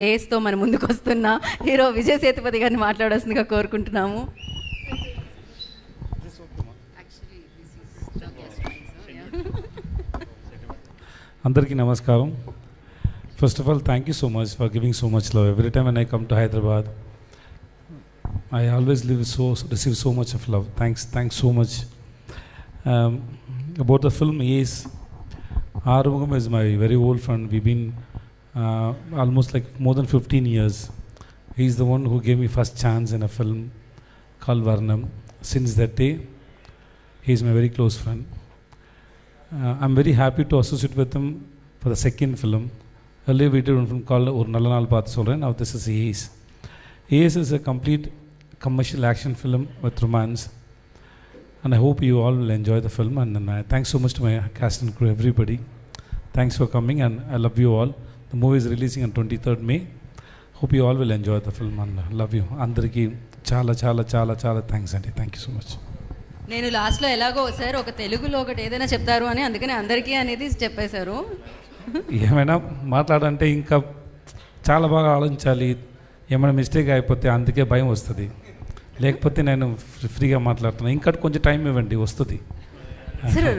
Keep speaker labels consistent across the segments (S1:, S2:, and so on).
S1: ఏస్తో మన ముందుకు వస్తున్న హీరో విజయ్ సేతుపతి గారిని మాట్లాడాల్సిందిగా కోరుకుంటున్నాము.
S2: అందరికీ నమస్కారం. First of all thank you so much for giving so much love. Every time when I come to Hyderabad, I always receive so much of love. Thanks so much. About the film, yes, Arumugam is my very old friend. We've been almost like more than 15 years. He's the one who gave me first chance in a film called Varnam. Since that day, he's my very close friend. I'm very happy to associate with him for the second film. Earlier we did one film called Or Nalla Naal Paathu Solren. Now this is Ace. Ace is a complete commercial action film with romance, and I hope you all will enjoy the film. And thanks so much to my cast and crew, everybody. Thanks for coming, and I love you all. The movie is releasing on 23rd May. Hope you all will enjoy the film, and love you. Andariki చాలా thanks అండి. Thank you so much.
S1: నేను లాస్ట్లో ఎలాగో sir ఒక తెలుగులో ఒకటి ఏదైనా చెప్తారు అని అందుకని అందరికీ అనేది చెప్పేశారు.
S2: ఏమైనా మాట్లాడంటే ఇంకా చాలా బాగా ఆలోచించాలి. ఏమైనా మిస్టేక్ అయిపోతే అందుకే భయం వస్తుంది. లేకపోతే నేను ఫ్రీగా మాట్లాడుతున్నాను. ఇంకా కొంచెం టైం ఇవ్వండి, వస్తుంది.
S1: సార్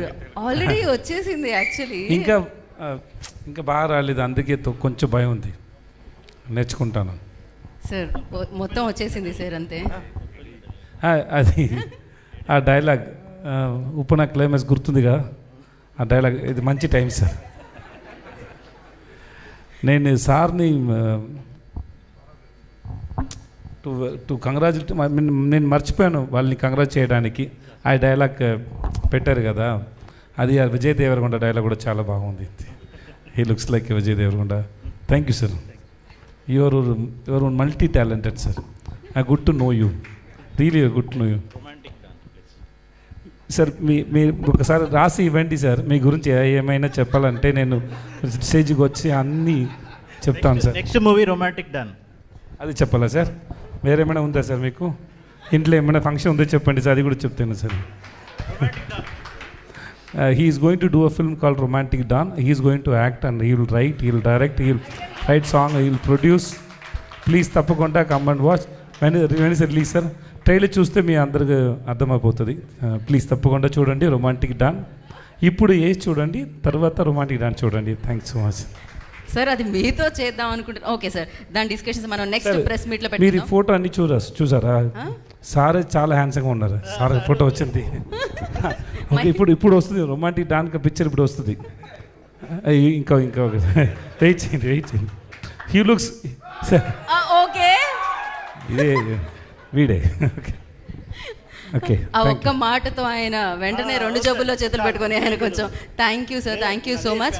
S1: ఆల్రెడీ వచ్చేసింది యాక్చువల్లీ.
S2: ఇంకా బాగా రాలేదు, అందుకే కొంచెం భయం ఉంది. నేర్చుకుంటాను
S1: సార్. మొత్తం వచ్చేసింది సార్, అంతే.
S2: అది ఆ డైలాగ్ ఉప్పున క్లైమాక్స్ గుర్తుందిగా, ఆ డైలాగ్. ఇది మంచి టైం సార్. నేను సార్ని టు కంగ్రాచులేట్, నేను మర్చిపోయాను వాళ్ళని కంగ్రాట్ చేయడానికి. ఆ డైలాగ్ పెట్టారు కదా, అది ఆ విజయ్ దేవరకొండ డైలాగ్ కూడా చాలా బాగుంది. He looks like Vijay Deverakonda. Thank you sir. Your multi talented sir. I good to know you, really good to know you sir. మీ ఒకసారి రాసి ఇవ్వండి సార్. మీ గురించి ఏమైనా చెప్పాలంటే నేను స్టేజ్కి వచ్చి అన్నీ చెప్తాను sir.
S3: Next movie romantic Don,
S2: అది చెప్పాలా సార్? వేరేమైనా ఉందా సార్ మీకు? ఇంట్లో ఏమైనా ఫంక్షన్ ఉందో చెప్పండి సార్, అది కూడా చెప్తాను sir. He is going to do a film called Romantic Dawn. He is going to act and he will write, he will direct, he will write song, he will produce. Please తప్పకుండా come and watch. when is it release sir? Trailer చూస్తే మీ అందరికి అర్థమైపోతుంది. Please తప్పకుండా చూడండి romantic don. ఇప్పుడు age చూడండి, తర్వాత romantic don చూడండి. Thanks so much
S1: sir. అది మీతో చేద్దాం అనుకుంటున్నాను. ఓకే సార్, దాని డిస్కషన్స్ మనం నెక్స్ట్ ప్రెస్ మీట్లో
S2: పెడతాం. మీరు ఫోటో అన్ని చూసారా? సార్ చాలా హ్యాండ్సమ్గా ఉన్నారు. సార్ ఫోటో వచ్చింది. ఓకే, ఇప్పుడు వస్తుంది రొమాంటిక్ డాన్ పిక్చర్, ఇప్పుడు వస్తుంది. ఇంకా వెయిట్ చేయండి. హీ లుక్స్
S1: ఓకే,
S2: ఇదే వీడే. ఓకే,
S1: ఆ ఒక్క మాటతో ఆయన వెంటనే రెండు జబ్బుల్లో చేతులు పెట్టుకొని ఆయన కొంచెం thank you sir, thank you so much.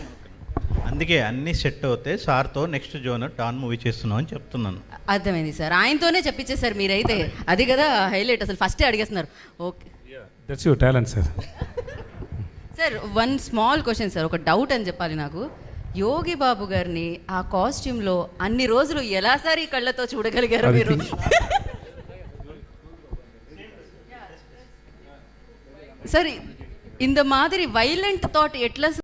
S3: అందుకే అన్ని సెట్ అవుతే సార్తో నెక్స్ట్ జోనర్ డాన్ మూవీ చేస్తున్నాం అని చెప్తున్నాను.
S1: అర్థమైంది సార్. ఆయనతోనే చెప్పించేసారు మీరైతే. అది కదా హైలైట్, అసలు ఫస్టే అడిగేస్తున్నారు. Okay,
S2: that's your talent sir.
S1: Sir one small question sir, ఒక డౌట్ అని చెప్పాలి నాకు. యోగి బాబు గారిని ఆ కాస్ట్యూమ్లో అన్ని రోజులు ఎలా సార్ ఈ కళ్ళతో చూడగలిగారు మీరు? సార్ இந்த மாதிரி వైలెంట్ థాట్ ఎట్లా